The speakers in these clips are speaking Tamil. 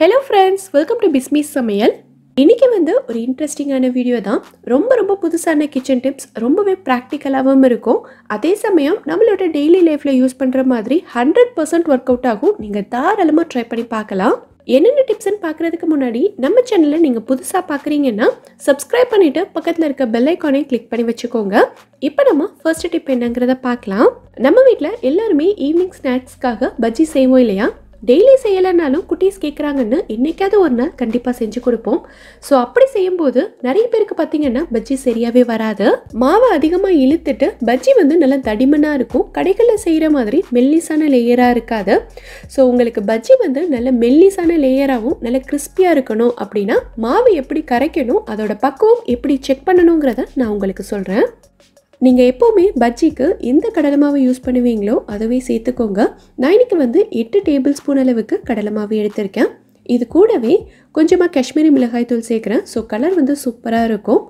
Hello friends, welcome to Samayal. இன்னைக்கு ஒரு இன்ட்ரஸ்டிங்கான வீடியோ தான். ரொம்ப புதுசான கிச்சன் டிப்ஸ், ரொம்பவே பிராக்டிகலாவும் இருக்கும். அதே சமயம் நம்மளோட டெய்லி லைஃப்ல யூஸ் பண்ற மாதிரி 100% வொர்க் அவுட் ஆகும். நீங்க தாராளமா ட்ரை பண்ணி பார்க்கலாம். என்னென்ன டிப்ஸ்னு பார்க்கிறதுக்கு முன்னாடி நம்ம சேனலை நீங்க புதுசா பார்க்கறீங்கன்னா Subscribe பண்ணிட்டு பக்கத்துல இருக்க பெல் ஐகானை கிளிக் பண்ணி வச்சுக்கோங்க. இப்போ நம்ம ஃபர்ஸ்ட் டிப் என்னங்கறத பார்க்கலாம். நம்ம வீட்ல எல்லாரும் ஈவினிங் ஸ்நாக்ஸ்க்காக பஜ்ஜி செய்வோம் இல்லையா? டெய்லி செய்யலனாலும் குட்டீஸ் கேக்குறாங்கன்னு என்னைக்காவது ஒரு நாள் கண்டிப்பா செஞ்சு கொடுப்போம். சோ அப்படி செய்யும்போது நிறைய பேருக்கு பாத்தீங்கன்னா பஜ்ஜி சரியாவே வராது. மாவை அதிகமா இழுத்துட்டு பஜ்ஜி நல்லா தடிமனா இருக்கும். கடைகள்ல செய்யற மாதிரி மெல்லிசான லேயரா இருக்காது. சோ உங்களுக்கு பஜ்ஜி நல்ல மெல்லிசான லேயராவும் நல்ல கிறிஸ்பியா இருக்கணும் அப்படின்னா மாவு எப்படி கரைக்கணும், அதோட பக்குவம் எப்படி செக் பண்ணணும்ங்கறத நான் உங்களுக்கு சொல்றேன். நீங்க எப்பவுமே பஜ்ஜிக்கு எந்த கடலை மாவு யூஸ் பண்ணுவீங்களோ அதுவே சேர்த்துக்கோங்க. நான் இன்னைக்கு 8 டேபிள் ஸ்பூன் அளவுக்கு கடலை மாவு எடுத்திருக்கேன். இது கூடவே கொஞ்சமா காஷ்மீரி மிளகாய் தூள் சேர்க்கிறேன். ஸோ கலர் சூப்பரா இருக்கும்.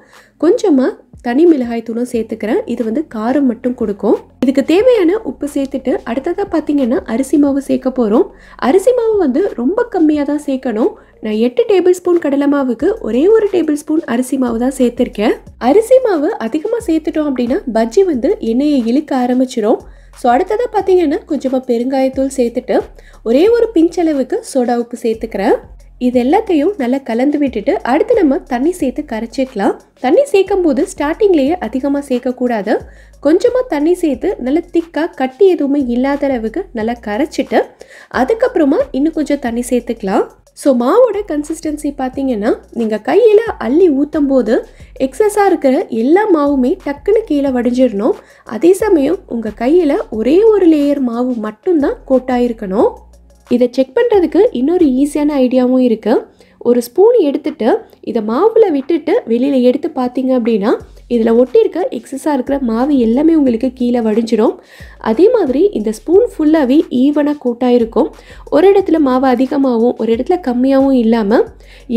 கொஞ்சமா தனி மிளகாய் தூளும் சேர்த்துக்கிறேன். இது காரம் மட்டும் கொடுக்கும். இதுக்கு தேவையான உப்பு சேர்த்துட்டு அடுத்ததா பார்த்தீங்கன்னா அரிசி மாவு சேர்க்க போறோம். அரிசி மாவு ரொம்ப கம்மியாக தான் சேர்க்கணும். நான் 8 டேபிள் ஸ்பூன் கடலை மாவுக்கு ஒரே ஒரு டேபிள் ஸ்பூன் அரிசி மாவு தான் சேர்த்திருக்கேன். அரிசி மாவு அதிகமாக சேர்த்துட்டோம் அப்படின்னா பஜ்ஜி எண்ணெயை இழுக்க ஆரம்பிச்சிடும். ஸோ அடுத்ததாக பார்த்தீங்கன்னா கொஞ்சமாக பெருங்காயத்தூள் சேர்த்துட்டு ஒரே ஒரு பிஞ்ச் அளவுக்கு சோடா உப்பு சேர்த்துக்கிறேன். இது எல்லாத்தையும் நல்லா கலந்து விட்டுட்டு அடுத்து நம்ம தண்ணி சேர்த்து கரைச்சிக்கலாம். தண்ணி சேர்க்கும் போது ஸ்டார்டிங்லேயே அதிகமாக சேர்க்கக்கூடாது. கொஞ்சமாக தண்ணி சேர்த்து நல்லா திக்காக கட்டி எதுவுமே இல்லாத அளவுக்கு நல்லா கரைச்சிட்டு அதுக்கப்புறமா இன்னும் கொஞ்சம் தண்ணி சேர்த்துக்கலாம். ஸோ மாவோட கன்சிஸ்டன்சி பார்த்தீங்கன்னா நீங்கள் கையில் அள்ளி ஊற்றும் போது எக்ஸஸாக இருக்கிற எல்லா மாவுமே டக்குன்னு கீழே வடிஞ்சிடணும். அதே சமயம் உங்கள் கையில் ஒரே ஒரு லேயர் மாவு மட்டும்தான் கோட்டாயிருக்கணும். இதை செக் பண்ணுறதுக்கு இன்னொரு ஈஸியான ஐடியாவும் இருக்குது. ஒரு ஸ்பூன் எடுத்துட்டு இதை மாவில் விட்டுட்டு வெளியில் எடுத்து பார்த்தீங்க அப்படின்னா இதில் ஒட்டியிருக்க எக்ஸஸாக இருக்கிற மாவு எல்லாமே உங்களுக்கு கீழே வடிஞ்சிடும். அதே மாதிரி இந்த ஸ்பூன் ஃபுல்லாகவே ஈவனாக கூட்டாயிருக்கும். ஒரு இடத்துல மாவு அதிகமாகவும் ஒரு இடத்துல கம்மியாகவும் இல்லாமல்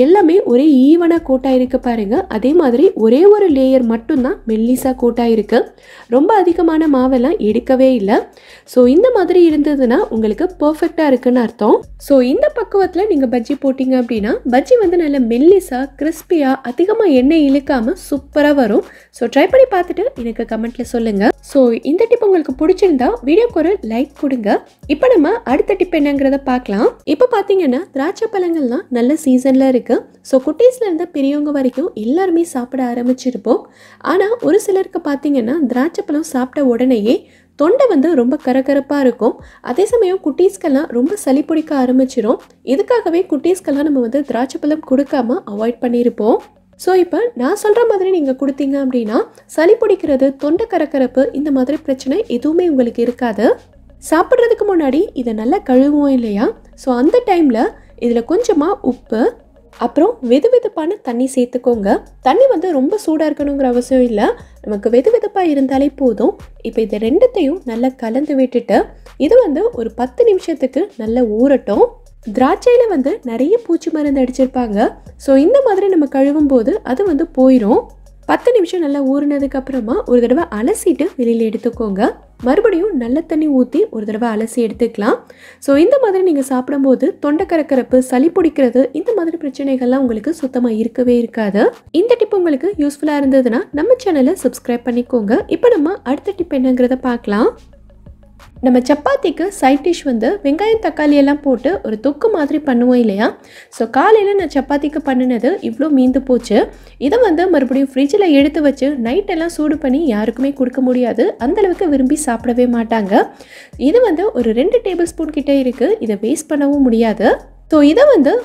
எல்லாமே ஒரே ஈவனாக கூட்டாயிருக்கு பாருங்கள். அதே மாதிரி ஒரே ஒரு லேயர் மட்டும்தான் மெல்லிஸாக கூட்டாயிருக்கு. ரொம்ப அதிகமான மாவெல்லாம் எடுக்கவே இல்லை. ஸோ இந்த மாதிரி இருந்ததுன்னா உங்களுக்கு பர்ஃபெக்டாக இருக்குன்னு அர்த்தம். ஸோ இந்த பக்குவத்தில் நீங்கள் பஜ்ஜி போட்டிங்க அப்படின்னா பஜ்ஜி நல்ல மெல்லிஸாக கிறிஸ்பியாக அதிகமாக எண்ணெய் இழுக்காமல் சூப்பராக வரும். ஸோ ட்ரை பண்ணி பார்த்துட்டு எனக்கு கமெண்ட்டில் சொல்லுங்கள். ஸோ இந்த டிப் உங்களுக்கு பிடிச்சிருந்தா வீடியோக்கு ஒரு லைக் கொடுங்க. இப்போ நம்ம அடுத்த டிப் என்னங்கிறத பார்க்கலாம். இப்போ பார்த்தீங்கன்னா திராட்சை பழங்கள்லாம் நல்ல சீசனில் இருக்குது. ஸோ குட்டீஸில் இருந்த பெரியவங்க வரைக்கும் எல்லாருமே சாப்பிட ஆரம்பிச்சிருப்போம். ஆனால் ஒரு சிலருக்கு பார்த்தீங்கன்னா திராட்சை பழம் சாப்பிட்ட உடனேயே தொண்டை ரொம்ப கரகரப்பாக இருக்கும். அதே சமயம் குட்டீஸ்க்கெல்லாம் ரொம்ப சளி பிடிக்க ஆரம்பிச்சிடும். இதுக்காகவே குட்டீஸ்க்கெல்லாம் நம்ம திராட்சை பழம் கொடுக்காம அவாய்ட் பண்ணியிருப்போம். ஸோ இப்போ நான் சொல்கிற மாதிரி நீங்கள் கொடுத்தீங்க அப்படின்னா சளி பிடிக்கிறது, தொண்டை கரகரப்பு இந்த மாதிரி பிரச்சனை எதுவுமே உங்களுக்கு இருக்காது. சாப்பிட்றதுக்கு முன்னாடி இதை நல்லா கழுவுவோம் இல்லையா? ஸோ அந்த டைமில் இதில் கொஞ்சமாக உப்பு அப்புறம் வெதுவெதுப்பான தண்ணி சேர்த்துக்கோங்க. தண்ணி ரொம்ப சூடாக இருக்கணுங்கிற அவசியம் இல்லை. நமக்கு வெதுவெதுப்பாக இருந்தாலே போதும். இப்போ இதை ரெண்டுத்தையும் நல்லா கலந்து விட்டுட்டு இது ஒரு 10 நிமிஷத்துக்கு நல்லா ஊறட்டும். திராட்சையில் நிறைய பூச்சி மருந்து அடிச்சிருப்பாங்க. ஸோ இந்த மாதிரி நம்ம கழுவும் போது அது போயிடும். 10 நிமிஷம் நல்லா ஊறினதுக்கு அப்புறமா ஒரு தடவை அலசிட்டு வெளியில் எடுத்துக்கோங்க. மறுபடியும் நல்ல தண்ணி ஊற்றி ஒரு தடவை அலசி எடுத்துக்கலாம். ஸோ இந்த மாதிரி நீங்கள் சாப்பிடும்போது தொண்டை கரக்கரப்பு, சளி பிடிக்கிறது இந்த மாதிரி பிரச்சனைகள்லாம் உங்களுக்கு சுத்தமாக இருக்கவே இருக்காது. இந்த டிப் உங்களுக்கு யூஸ்ஃபுல்லாக இருந்ததுன்னா நம்ம சேனலை சப்ஸ்கிரைப் பண்ணிக்கோங்க. இப்போ நம்ம அடுத்த டிப் என்னங்கிறத பார்க்கலாம். நம்ம சப்பாத்திக்கு சைட் டிஷ் வெங்காயம் தக்காளி எல்லாம் போட்டு ஒரு தொக்கு மாதிரி பண்ணுவோம் இல்லையா? ஸோ காலையில் நான் சப்பாத்திக்கு பண்ணினது இவ்வளோ மீந்து போச்சு. இதை மறுபடியும் ஃப்ரிட்ஜில் எடுத்து வச்சு நைட்டெல்லாம் சூடு பண்ணி யாருக்குமே கொடுக்க முடியாது. அந்தளவுக்கு விரும்பி சாப்பிடவே மாட்டாங்க. இது ஒரு 2 டேபிள் ஸ்பூன் கிட்டே இருக்குது. இதை வேஸ்ட் பண்ணவும் முடியாது. ஸோ இதை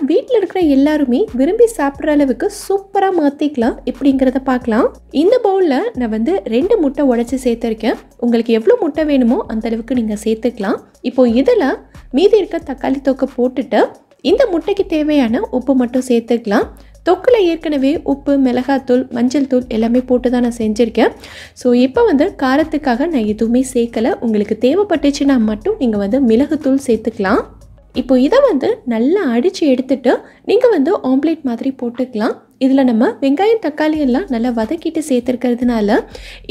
வீட்டில் இருக்கிற எல்லாருமே விரும்பி சாப்பிட்ற அளவுக்கு சூப்பராக மாற்றிக்கலாம். எப்படிங்கிறத பார்க்கலாம். இந்த பவுலில் நான் 2 முட்டை உடைச்சி சேர்த்துருக்கேன். உங்களுக்கு எவ்வளோ முட்டை வேணுமோ அந்த அளவுக்கு நீங்கள் சேர்த்துக்கலாம். இப்போ இதில் மீதி இருக்க தக்காளி தொக்கை போட்டுட்டு இந்த முட்டைக்கு தேவையான உப்பு மட்டும் சேர்த்துக்கலாம். தொக்கில் ஏற்கனவே உப்பு, மிளகாத்தூள், மஞ்சள் தூள் எல்லாமே போட்டு தான் நான் செஞ்சுருக்கேன். ஸோ இப்போ காரத்துக்காக நான் எதுவுமே சேர்க்கலை. உங்களுக்கு தேவைப்பட்டுச்சுன்னா மட்டும் நீங்கள் மிளகுத்தூள் சேர்த்துக்கலாம். இப்போ இதை நல்லா அடித்து எடுத்துட்டு நீங்கள் ஆம்லேட் மாதிரி போட்டுக்கலாம். இதில் நம்ம வெங்காயம் தக்காளி எல்லாம் நல்லா வதக்கிட்டு சேர்த்துருக்கிறதுனால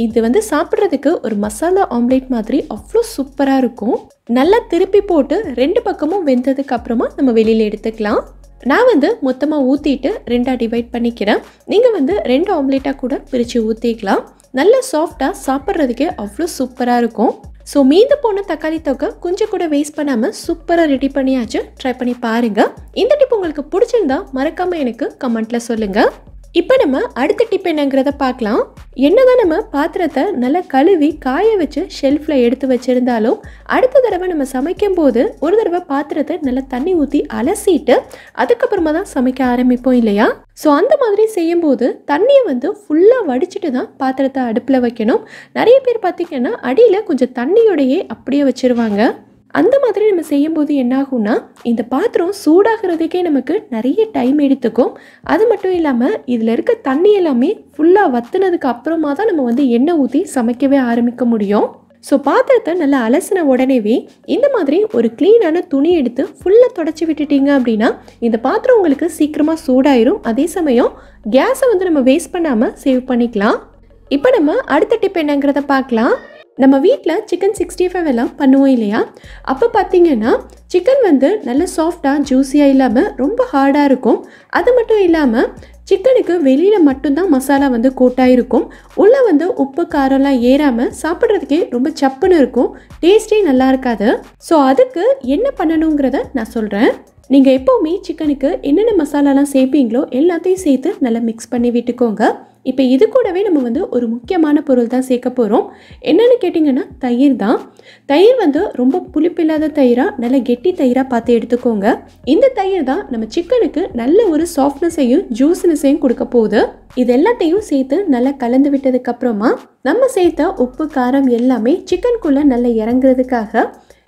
இது சாப்பிட்றதுக்கு ஒரு மசாலா ஆம்லேட் மாதிரி அவ்வளோ சூப்பராக இருக்கும். நல்லா திருப்பி போட்டு 2 பக்கமும் வெந்ததுக்கு அப்புறமா நம்ம வெளியில் எடுத்துக்கலாம். நான் வந்து மொத்தமாக ஊற்றிட்டு 2ஆக டிவைட் பண்ணிக்கிறேன். நீங்கள் வந்து 2 ஆம்லேட்டாக கூட பிரித்து ஊற்றிக்கலாம். நல்ல சாஃப்டாக சாப்பிட்றதுக்கே அவ்வளோ சூப்பராக இருக்கும். ஸோ மீந்து போன தக்காளி தொக்கை கொஞ்சம் கூட வேஸ்ட் பண்ணாமல் சூப்பராக ரெடி பண்ணியாச்சு. ட்ரை பண்ணி பாருங்கள். இந்த டிப் உங்களுக்கு பிடிச்சிருந்தா மறக்காமல் எனக்கு கமெண்ட்டில் சொல்லுங்கள். இப்போ நம்ம அடுத்த டிப் என்னங்கிறத பார்க்கலாம். என்னதான் நம்ம பாத்திரத்தை நல்லா கழுவி காய வச்சு ஷெல்ஃபில் எடுத்து வச்சுருந்தாலும் அடுத்த தடவை நம்ம சமைக்கும் போது ஒரு தடவை பாத்திரத்தை நல்லா தண்ணி ஊற்றி அலசிட்டு அதுக்கப்புறமா தான் சமைக்க ஆரம்பிப்போம் இல்லையா? ஸோ அந்த மாதிரி செய்யும்போது தண்ணியை வந்து ஃபுல்லாக வடிச்சிட்டு தான் பாத்திரத்தை அடுப்பில் வைக்கணும். நிறைய பேர் பார்த்திங்கன்னா அடியில் கொஞ்சம் தண்ணியோடையே அப்படியே வச்சுருவாங்க. அந்த மாதிரி நம்ம செய்யும்போது என்னாகும்னா இந்த பாத்திரம் சூடாகிறதுக்கே நமக்கு நிறைய டைம் எடுத்துக்கும். அது மட்டும் இல்லாமல் இதில் இருக்க தண்ணி எல்லாமே ஃபுல்லாக வற்றுனதுக்கு அப்புறமா தான் நம்ம வந்து எண்ணெய் ஊற்றி சமைக்கவே ஆரம்பிக்க முடியும். ஸோ பாத்திரத்தை நல்லா அலசின உடனேவே இந்த மாதிரி ஒரு க்ளீனான துணி எடுத்து ஃபுல்லாக தொடச்சி விட்டுட்டீங்க அப்படின்னா இந்த பாத்திரம் உங்களுக்கு சீக்கிரமாக சூடாயிரும். அதே சமயம் கேஸை வந்து நம்ம வேஸ்ட் பண்ணாமல் சேவ் பண்ணிக்கலாம். இப்போ நம்ம அடுத்த டிப் என்னங்கிறத பார்க்கலாம். நம்ம வீட்டில் சிக்கன் 65 எல்லாம் பண்ணுவோம் இல்லையா? அப்போ பார்த்திங்கன்னா சிக்கன் வந்து நல்ல சாஃப்டாக ஜூஸியாக இல்லாமல் ரொம்ப ஹார்டாக இருக்கும். அது மட்டும் இல்லாமல் சிக்கனுக்கு வெளியில் மட்டும்தான் மசாலா வந்து கோட்டாயிருக்கும். உள்ளே வந்து உப்பு காரம்லாம் ஏறாமல் சாப்பிட்றதுக்கே ரொம்ப சப்புன்னு இருக்கும். டேஸ்ட்டே நல்லா இருக்காது. ஸோ அதுக்கு என்ன பண்ணணுங்கிறத நான் சொல்கிறேன். நீங்கள் எப்போவுமே சிக்கனுக்கு என்னென்ன மசாலாலாம் சேர்ப்பீங்களோ எல்லாத்தையும் சேர்த்து நல்லா மிக்ஸ் பண்ணி விட்டுக்கோங்க. இப்போ இது கூடவே நம்ம வந்து ஒரு முக்கியமான பொருள் தான் சேர்க்க போகிறோம். என்னென்னு கேட்டிங்கன்னா தயிர் தான். தயிர் வந்து ரொம்ப புளிப்பில்லாத தயிராக நல்ல கெட்டி தயிராக பார்த்து எடுத்துக்கோங்க. இந்த தயிர் தான் நம்ம சிக்கனுக்கு நல்ல ஒரு சாஃப்ட்னஸையும் ஜூஸ்னஸையும் கொடுக்க போகுது. இது எல்லாத்தையும் சேர்த்து நல்லா கலந்து விட்டதுக்கப்புறமா நம்ம சேர்த்த உப்பு காரம் எல்லாமே சிக்கனுக்குள்ளே நல்லா இறங்குறதுக்காக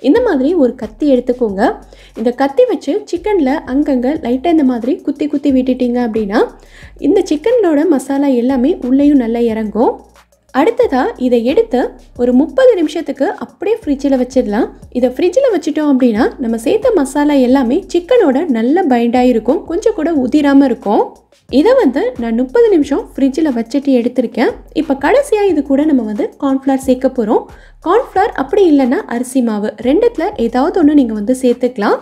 இந்த மாதிரி ஒரு கத்தி எடுத்துக்கோங்க. இந்த கத்தி வச்சு சிக்கனில் அங்கங்கே லைட்டாக இந்த மாதிரி குத்தி குத்தி விட்டுட்டிங்க அப்படின்னா இந்த சிக்கனோட மசாலா எல்லாமே உள்ளேயும் நல்லா இறங்கும். அடுத்ததாக இதை எடுத்து ஒரு 30 நிமிஷத்துக்கு அப்படியே ஃப்ரிட்ஜில் வச்சிடலாம். இதை ஃப்ரிட்ஜில் வச்சுட்டோம் அப்படின்னா நம்ம சேர்த்த மசாலா எல்லாமே சிக்கனோட நல்ல பைண்டாக இருக்கும். கொஞ்சம் கூட உதிராமல் இருக்கும். இதை வந்து நான் 30 நிமிஷம் ஃப்ரிட்ஜில் வச்சுட்டு எடுத்திருக்கேன். இப்போ கடைசியாக இது கூட நம்ம வந்து கார்ன்ஃப்ளவர் சேர்க்க போகிறோம். கார்ன்ஃப்ளவர் அப்படி இல்லைன்னா அரிசி மாவு ரெண்டுத்தில் ஏதாவது ஒன்று நீங்கள் வந்து சேர்த்துக்கலாம்.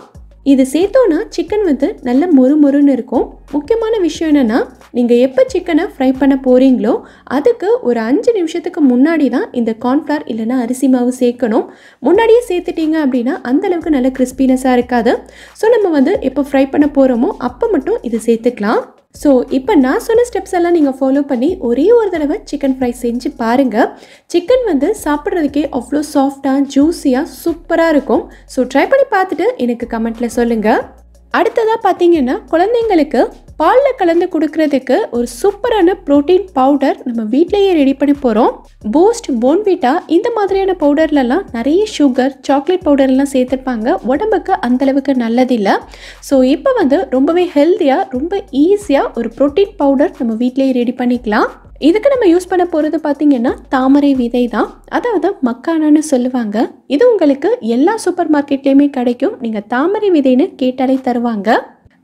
இது சேர்த்தோன்னா சிக்கன் வந்து நல்ல மொறுமொறுன்னு இருக்கும். முக்கியமான விஷயம் என்னென்னா நீங்கள் எப்போ சிக்கனை ஃப்ரை பண்ண போகிறீங்களோ அதுக்கு ஒரு 5 நிமிஷத்துக்கு முன்னாடி தான் இந்த கார்ன்ஃப்ளவர் இல்லைன்னா அரிசி மாவு சேர்க்கணும். முன்னாடியே சேர்த்துட்டிங்க அப்படின்னா அந்தளவுக்கு நல்ல கிறிஸ்பினஸாக இருக்காது. ஸோ நம்ம வந்து எப்போ ஃப்ரை பண்ண போகிறோமோ அப்போ மட்டும் இது சேர்த்துக்கலாம். ஸோ இப்போ நான் சொன்ன ஸ்டெப்ஸ் எல்லாம் நீங்கள் ஃபாலோ பண்ணி ஒரே ஒரு தடவை சிக்கன் ஃப்ரை செஞ்சு பாருங்கள். சிக்கன் வந்து சாப்பிட்றதுக்கே அவ்வளோ சாஃப்டாக ஜூஸியாக சூப்பராக இருக்கும். ஸோ ட்ரை பண்ணி பார்த்துட்டு எனக்கு கமெண்ட்டில் சொல்லுங்கள். அடுத்ததாக பார்த்தீங்கன்னா குழந்தைங்களுக்கு பாலில் கலந்து கொடுக்கறதுக்கு ஒரு சூப்பரான ப்ரோட்டீன் பவுடர் நம்ம வீட்டிலேயே ரெடி பண்ணி போகிறோம். பூஸ்ட், போன்விட்டா இந்த மாதிரியான பவுடர்லலாம் நிறைய சுகர், சாக்லேட் பவுடர்லாம் சேர்த்துருப்பாங்க. உடம்புக்கு அந்தளவுக்கு நல்லதில்லை. ஸோ இப்போ வந்து ரொம்பவே ஹெல்த்தியாக ரொம்ப ஈஸியாக ஒரு ப்ரோட்டீன் பவுடர் நம்ம வீட்டிலேயே ரெடி பண்ணிக்கலாம். இதுக்கு நம்ம யூஸ் பண்ண போகிறது பார்த்திங்கன்னா தாமரை விதை தான். அதாவது மக்கானான்னு சொல்லுவாங்க. இது உங்களுக்கு எல்லா சூப்பர் மார்க்கெட்லேயுமே கிடைக்கும். நீங்கள் தாமரை விதைன்னு கேட்டாலே தருவாங்க.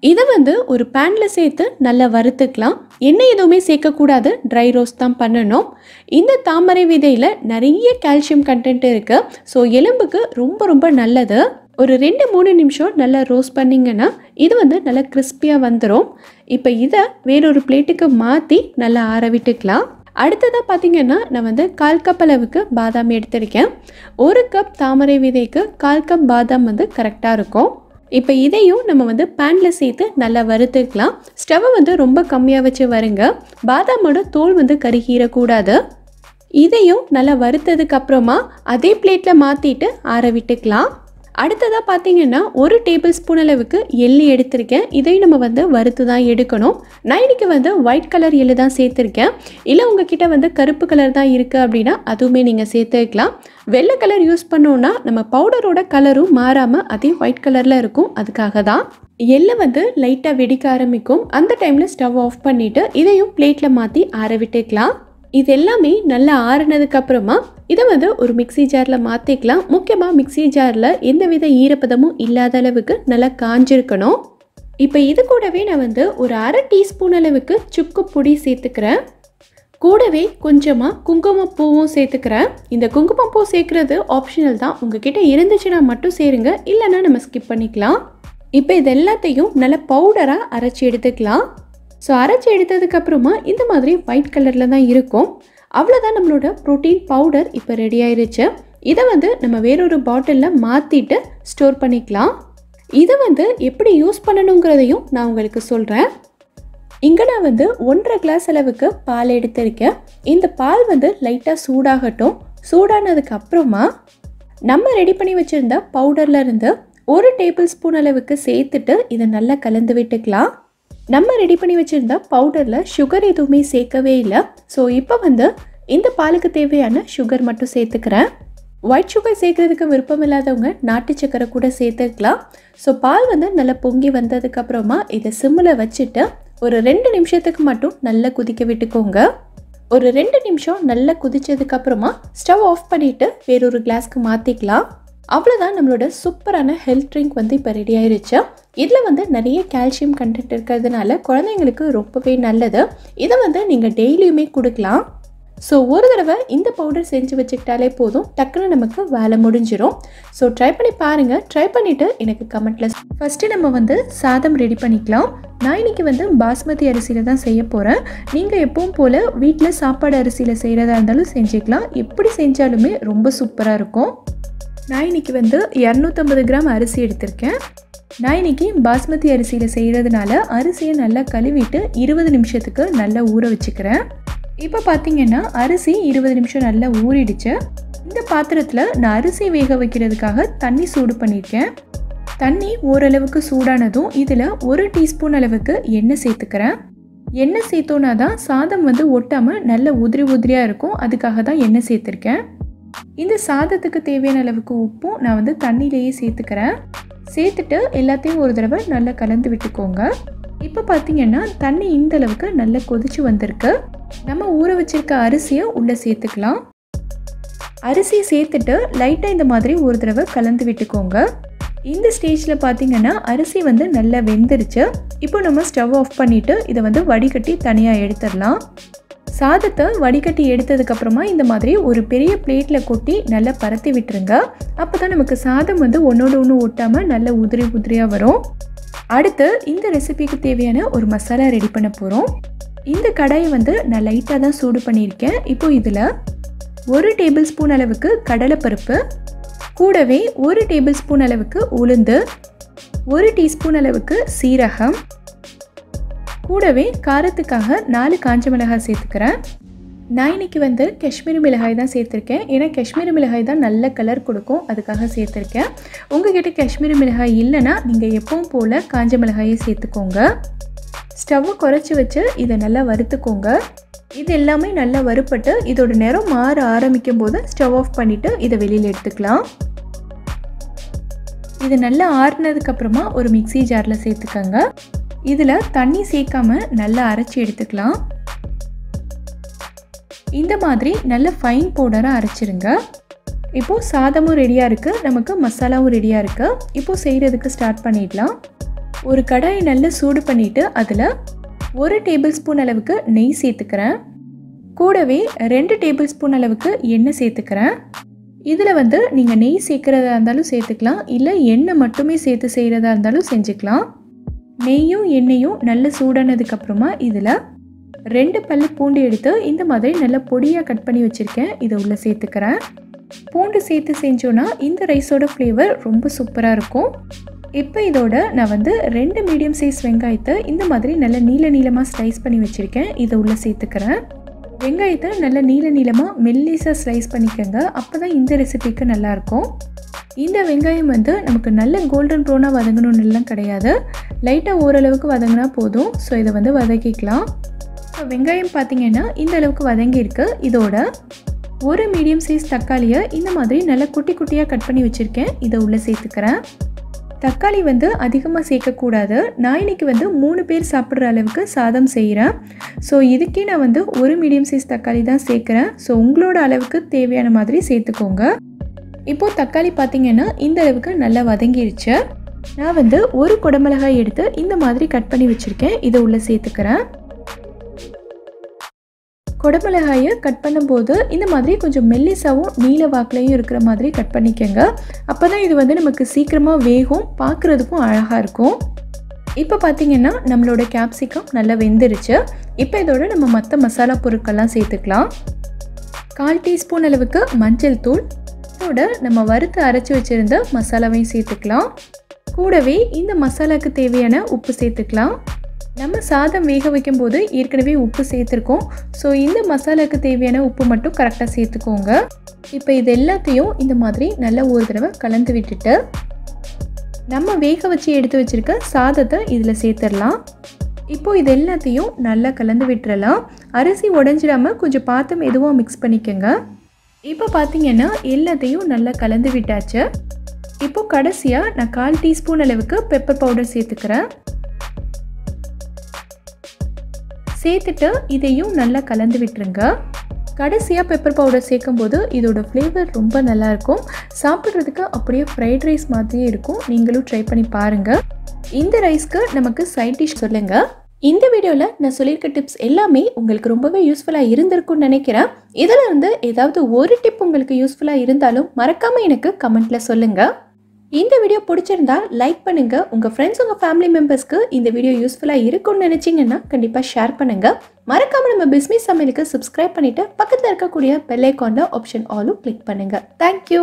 இதை வந்து ஒரு பேனில் சேர்த்து நல்லா வறுத்துக்கலாம். எண்ணெய் எதுவுமே சேர்க்கக்கூடாது, ட்ரை ரோஸ்ட் தான் பண்ணணும். இந்த தாமரை விதையில் நிறைய கால்சியம் கண்டென்ட் இருக்குது. ஸோ எலும்புக்கு ரொம்ப ரொம்ப நல்லது. ஒரு 2-3 நிமிஷம் நல்லா ரோஸ்ட் பண்ணிங்கன்னா இது வந்து நல்லா கிறிஸ்பியாக வந்துடும். இப்போ இதை வேறொரு பிளேட்டுக்கு மாற்றி நல்லா ஆற விட்டுக்கலாம். அடுத்ததாக பார்த்திங்கன்னா நான் வந்து 1/4 கப் அளவுக்கு பாதாம் எடுத்திருக்கேன். 1 கப் தாமரை விதைக்கு 1/4 கப் பாதாம் வந்து கரெக்டாக இருக்கும். இப்போ இதையும் நம்ம வந்து பேனில் சேர்த்து நல்லா வறுத்துக்கலாம். ஸ்டவ்வை வந்து ரொம்ப கம்மியாக வச்சு வருங்க. பாதாமோட தோல் வந்து கருகிடக்கூடாது. இதையும் நல்லா வறுத்ததுக்கு அப்புறமா அதே பிளேட்டில் மாற்றிட்டு ஆற விட்டுக்கலாம். அடுத்ததாக பார்த்தீங்கன்னா 1 டேபிள் ஸ்பூன் அளவுக்கு எள்ளு எடுத்திருக்கேன். இதையும் நம்ம வந்து வறுத்து தான் எடுக்கணும். நான் இன்றைக்கி வந்து ஒயிட் கலர் எள்ளு தான் சேர்த்துருக்கேன். இல்லை உங்ககிட்ட வந்து கருப்பு கலர் தான் இருக்குது அப்படின்னா அதுவுமே நீங்கள் சேர்த்துக்கலாம். வெள்ளை கலர் யூஸ் பண்ணோன்னா நம்ம பவுடரோட கலரும் மாறாமல் அதே ஒயிட் கலரில் இருக்கும். அதுக்காக தான் எள்ளை வந்து லைட்டாக வெடிக்க ஆரம்பிக்கும். அந்த டைமில் ஸ்டவ் ஆஃப் பண்ணிவிட்டு இதையும் பிளேட்டில் மாற்றி ஆற விட்டுக்கலாம். இது எல்லாமே நல்லா ஆறுனதுக்கப்புறமா இதை வந்து ஒரு மிக்சி ஜாரில் மாற்றிக்கலாம். முக்கியமாக மிக்சி ஜாரில் எந்தவித ஈரப்பதமும் இல்லாத அளவுக்கு நல்லா காஞ்சிருக்கணும். இப்போ இது கூடவே நான் வந்து ஒரு 1/2 டீஸ்பூன் அளவுக்கு சுக்கு பொடி சேர்த்துக்கிறேன். கூடவே கொஞ்சமாக குங்குமப்பூவும் சேர்த்துக்கிறேன். இந்த குங்குமப்பூ சேர்க்குறது ஆப்ஷனல் தான். உங்ககிட்ட இருந்துச்சுன்னா மட்டும் சேருங்க, இல்லைன்னா நம்ம ஸ்கிப் பண்ணிக்கலாம். இப்போ இது எல்லாத்தையும் நல்ல பவுடராக அரைச்சி எடுத்துக்கலாம். ஸோ அரைச்சி எடுத்ததுக்கப்புறமா இந்த மாதிரி ஒயிட் கலரில் தான் இருக்கும். அவ்வளோதான், நம்மளோட ப்ரோட்டீன் பவுடர் இப்போ ரெடி ஆயிருச்சு. இதை நம்ம வேறொரு பாட்டிலில் மாற்றிட்டு ஸ்டோர் பண்ணிக்கலாம். இதை எப்படி யூஸ் பண்ணணுங்கிறதையும் நான் உங்களுக்கு சொல்கிறேன். இங்கே நான் 1.5 கிளாஸ் அளவுக்கு பால் எடுத்திருக்கேன். இந்த பால் லைட்டாக சூடாகட்டும். சூடானதுக்கு அப்புறமா நம்ம ரெடி பண்ணி வச்சுருந்த பவுடர்லேருந்து 1 டேபிள் ஸ்பூன் அளவுக்கு சேர்த்துட்டு இதை நல்லா கலந்து விட்டுக்கலாம். நம்ம ரெடி பண்ணி வச்சுருந்த பவுடரில் சுகர் எதுவுமே சேர்க்கவே இல்லை. ஸோ இப்போ இந்த பாலுக்கு தேவையான சுகர் மட்டும் சேர்த்துக்கிறேன். ஒயிட் சுகர் சேர்க்குறதுக்கு விருப்பம் இல்லாதவங்க நாட்டு சக்கரை கூட சேர்த்துக்கலாம். ஸோ பால் நல்லா பொங்கி வந்ததுக்கப்புறமா இதை சிம்மில் வச்சுட்டு ஒரு 2 நிமிஷத்துக்கு மட்டும் நல்லா கொதிக்க விட்டுக்கோங்க. ஒரு 2 நிமிஷம் நல்லா கொதிச்சதுக்கப்புறமா ஸ்டவ் ஆஃப் பண்ணிவிட்டு வேறொரு கிளாஸ்க்கு மாற்றிக்கலாம். அவ்வளோதான், நம்மளோட சூப்பரான ஹெல்த் ட்ரிங்க் இப்போ ரெடி ஆயிருச்சு. இதில் நிறைய கால்சியம் கண்டென்ட் இருக்கிறதுனால குழந்தைங்களுக்கு ரொம்பவே நல்லது. இதை நீங்கள் டெய்லியுமே கொடுக்கலாம். ஸோ ஒரு தடவை இந்த பவுடர் செஞ்சு வச்சுக்கிட்டாலே போதும், டக்குன்னு நமக்கு வேலை முடிஞ்சிடும். ஸோ ட்ரை பண்ணி பாருங்கள். ட்ரை பண்ணிவிட்டு எனக்கு கமெண்ட்டில். ஃபஸ்ட்டு நம்ம சாதம் ரெடி பண்ணிக்கலாம். நான் இன்றைக்கி பாஸ்மதி அரிசியில் தான் செய்ய போகிறேன். நீங்கள் எப்பவும் போல் வீட்டில் சாப்பாடு அரிசியில் செய்கிறதா இருந்தாலும் செஞ்சுக்கலாம். எப்படி செஞ்சாலுமே ரொம்ப சூப்பராக இருக்கும். நான் இன்றைக்கி 250 கிராம் அரிசி எடுத்திருக்கேன். நான் இன்றைக்கி பாஸ்மதி அரிசியில் செய்கிறதுனால அரிசியை நல்லா கழுவிட்டு 20 நிமிஷத்துக்கு நல்லா ஊற வச்சுக்கிறேன். இப்போ பார்த்தீங்கன்னா அரிசி 20 நிமிஷம் நல்லா ஊறிடுச்சு. இந்த பாத்திரத்தில் நான் அரிசி வேக வைக்கிறதுக்காக தண்ணி சூடு பண்ணியிருக்கேன். தண்ணி ஓரளவுக்கு சூடானதும் இதில் 1 டீஸ்பூன் அளவுக்கு எண்ணெய் சேர்த்துக்கிறேன். எண்ணெய் சேர்த்தோன்னா தான் சாதம் ஒட்டாமல் நல்ல உதிரி உதிரியாக இருக்கும். அதுக்காக தான் எண்ணெய் சேர்த்துருக்கேன். இந்த சாதத்துக்கு தேவையான அளவுக்கு உப்பும் நான் தண்ணியிலேயே சேர்த்துக்கிறேன். சேர்த்துட்டு எல்லாத்தையும் ஒரு தடவை நல்லா கலந்து விட்டுக்கோங்க. இப்போ பார்த்தீங்கன்னா தண்ணி இந்த அளவுக்கு நல்லா கொதிச்சு வந்திருக்கு. நம்ம ஊற வச்சிருக்க அரிசியை உள்ளே சேர்த்துக்கலாம். அரிசியை சேர்த்துட்டு லைட்டாக இந்த மாதிரி ஒரு தடவை கலந்து விட்டுக்கோங்க. இந்த ஸ்டேஜில் பார்த்தீங்கன்னா அரிசி நல்லா வெந்துருச்சு. இப்போ நம்ம ஸ்டவ் ஆஃப் பண்ணிவிட்டு இதை வடிகட்டி தனியாக எடுத்துடலாம். சாதத்தை வடிகட்டி எடுத்ததுக்கப்புறமா இந்த மாதிரி ஒரு பெரிய பிளேட்டில் கொட்டி நல்லா பரத்தி விட்டுருங்க. அப்போ தான் நமக்கு சாதம் ஒன்றோடு ஒன்று ஒட்டாமல் நல்ல உதிரி உதிரியாக வரும். அடுத்து இந்த ரெசிபிக்கு தேவையான ஒரு மசாலா ரெடி பண்ண போகிறோம். இந்த கடாயை நான் லைட்டாக தான் சூடு பண்ணியிருக்கேன். இப்போ இதில் 1 டேபிள் ஸ்பூன் அளவுக்கு கடலைப்பருப்பு, கூடவே 1 டேபிள் ஸ்பூன் அளவுக்கு உளுந்து, 1 டீஸ்பூன் அளவுக்கு சீரகம், கூடவே காரத்துக்காக 4 காஞ்ச மிளகாய் சேர்த்துக்கிறேன். நான் இன்றைக்கி காஷ்மீரி மிளகாய் தான் சேர்த்துருக்கேன். ஏன்னா காஷ்மீரி மிளகாய் தான் நல்ல கலர் கொடுக்கும், அதுக்காக சேர்த்துருக்கேன். உங்கள்கிட்ட காஷ்மீரி மிளகாய் இல்லைன்னா நீங்கள் எப்பவும் போல் காஞ்ச மிளகாயை சேர்த்துக்கோங்க. ஸ்டவ்வை குறைச்சி வச்சு இதை நல்லா வறுத்துக்கோங்க. இது எல்லாமே நல்லா வறுப்பட்டு இதோட நிறம் மாற ஆரம்பிக்கும் போது ஸ்டவ் ஆஃப் பண்ணிவிட்டு இதை வெளியில் எடுத்துக்கலாம். இது நல்லா ஆறுனதுக்கப்புறமா ஒரு மிக்ஸி ஜாரில் சேர்த்துக்கோங்க. இதில் தண்ணி சேர்க்காமல் நல்லா அரைச்சி எடுத்துக்கலாம். இந்த மாதிரி நல்ல ஃபைன் பவுடராக அரைச்சிருங்க. இப்போது சாதமும் ரெடியாக இருக்குது, நமக்கு மசாலாவும் ரெடியாக இருக்குது. இப்போது செய்கிறதுக்கு ஸ்டார்ட் பண்ணிடலாம். ஒரு கடாயை நல்லா சூடு பண்ணிவிட்டு அதில் 1 டேபிள் ஸ்பூன் அளவுக்கு நெய் சேர்த்துக்கிறேன். கூடவே 2 டேபிள் ஸ்பூன் அளவுக்கு எண்ணெய் சேர்த்துக்கிறேன். இதில் நீங்கள் நெய் சேர்க்குறதா இருந்தாலும் சேர்த்துக்கலாம், இல்லை எண்ணெய் மட்டுமே சேர்த்து செய்கிறதா இருந்தாலும் செஞ்சுக்கலாம். நெய்யும் எண்ணெயும் நல்லா சூடானதுக்கப்புறமா இதில் 2 பல்லு பூண்டு எடுத்து இந்த மாதிரி நல்லா பொடியாக கட் பண்ணி வச்சுருக்கேன். இதை உள்ளே சேர்த்துக்கிறேன். பூண்டு சேர்த்து செஞ்சோன்னா இந்த ரைஸோட ஃப்ளேவர் ரொம்ப சூப்பராக இருக்கும். இப்போ இதோட நான் 2 மீடியம் சைஸ் வெங்காயத்தை இந்த மாதிரி நல்லா நீளமாக ஸ்லைஸ் பண்ணி வச்சுருக்கேன். இதை உள்ளே சேர்த்துக்கிறேன். வெங்காயத்தை நல்லா நீளமாக மெல்லிஸாக ஸ்லைஸ் பண்ணிக்கோங்க. அப்போ தான் இந்த ரெசிபிக்கு நல்லாயிருக்கும். இந்த வெங்காயம் நமக்கு நல்ல கோல்டன் ப்ரௌனாக வதங்கணும்னு எல்லாம் கிடையாது, லைட்டாக ஓரளவுக்கு வதங்கினா போதும். ஸோ இதை வதக்கிக்கலாம். ஸோ வெங்காயம் பார்த்திங்கன்னா இந்த அளவுக்கு வதங்கியிருக்கு. இதோட ஒரு மீடியம் சைஸ் தக்காளியை இந்த மாதிரி நல்லா குட்டி குட்டியாக கட் பண்ணி வச்சுருக்கேன். இதை உள்ளே சேர்த்துக்கிறேன். தக்காளி அதிகமாக சேர்க்கக்கூடாது. நான் இன்றைக்கி 3 பேர் சாப்பிட்ற அளவுக்கு சாதம் செய்கிறேன். ஸோ இதுக்கே நான் ஒரு மீடியம் சைஸ் தக்காளி தான் சேர்க்குறேன். ஸோ உங்களோட அளவுக்கு தேவையான மாதிரி சேர்த்துக்கோங்க. இப்போது தக்காளி பார்த்திங்கன்னா இந்த அளவுக்கு நல்லா வதங்கிடுச்சு. நான் ஒரு குடமிளகாய் எடுத்து இந்த மாதிரி கட் பண்ணி வச்சுருக்கேன். இதை உள்ளே சேர்த்துக்கிறேன். குடமிளகாயை கட் பண்ணும்போது இந்த மாதிரி கொஞ்சம் மெல்லிசாவும் நீல வாக்குலையும் இருக்கிற மாதிரி கட் பண்ணிக்கோங்க. அப்போ தான் இது வந்து நமக்கு சீக்கிரமாக வேகும், பார்க்குறதுக்கும் அழகாக இருக்கும். இப்போ பார்த்திங்கன்னா நம்மளோட கேப்சிகம் நல்லா வெந்துருச்சு. இப்போ இதோட நம்ம மற்ற மசாலா பொருட்கள்லாம் சேர்த்துக்கலாம். 1/4 டீஸ்பூன் அளவுக்கு மஞ்சள் தூள், இதோட நம்ம வறுத்து அரைச்சி வச்சுருந்த மசாலாவையும் சேர்த்துக்கலாம். கூடவே இந்த மசாலாவுக்கு தேவையான உப்பு சேர்த்துக்கலாம். நம்ம சாதம் வேக வைக்கும்போது ஏற்கனவே உப்பு சேர்த்துருக்கோம். ஸோ இந்த மசாலாவுக்கு தேவையான உப்பு மட்டும் கரெக்டாக சேர்த்துக்கோங்க. இப்போ இது எல்லாத்தையும் இந்த மாதிரி நல்லா ஒரு தடவை கலந்து விட்டுட்டு நம்ம வேக வச்சு எடுத்து வச்சுருக்க சாதத்தை இதில் சேர்த்துடலாம். இப்போது இது எல்லாத்தையும் நல்லா கலந்து விட்டுறலாம். அரிசி உடஞ்சிடாமல் கொஞ்சம் பார்த்து மெதுவாக மிக்ஸ் பண்ணிக்கோங்க. இப்போ பார்த்திங்கன்னா எல்லாத்தையும் நல்லா கலந்து விட்டாச்சு. இப்போது கடைசியாக நான் 1/4 டீஸ்பூன் அளவுக்கு பெப்பர் பவுடர் சேர்த்துக்கிறேன். சேர்த்துட்டு இதையும் நல்லா கலந்து விட்டுருங்க. கடைசியாக பெப்பர் பவுடர் சேர்க்கும்போது இதோட ஃப்ளேவர் ரொம்ப நல்லாயிருக்கும். சாப்பிட்றதுக்கு அப்படியே ஃப்ரைட் ரைஸ் மாதிரியே இருக்கும். நீங்களும் ட்ரை பண்ணி பாருங்கள். இந்த ரைஸ்க்கு நமக்கு சைட் டிஷ் சொல்லுங்கள். இந்த வீடியோவில் நான் சொல்லியிருக்க டிப்ஸ் எல்லாமே உங்களுக்கு ரொம்பவே யூஸ்ஃபுல்லாக இருந்திருக்கும்னு நினைக்கிறேன். இதில் இருந்து ஏதாவது ஒரு டிப் உங்களுக்கு யூஸ்ஃபுல்லாக இருந்தாலும் மறக்காமல் எனக்கு கமெண்ட்டில் சொல்லுங்கள். இந்த வீடியோ பிடிச்சிருந்தா லைக் பண்ணுங்கள். உங்கள் ஃப்ரெண்ட்ஸ், உங்கள் ஃபேமிலி மெம்பர்ஸ்க்கு இந்த வீடியோ யூஸ்ஃபுல்லாக இருக்கும்னு நினச்சிங்கன்னா கண்டிப்பாக ஷேர் பண்ணுங்கள். மறக்காமல் நம்ம பிஸ்மிஸ் சமையலுக்கு சப்ஸ்கிரைப் பண்ணிவிட்டு பக்கத்தில் இருக்கக்கூடிய பெல் ஐக்கானில் ஆப்ஷன் ஆலும் கிளிக் பண்ணுங்கள். தேங்க்யூ.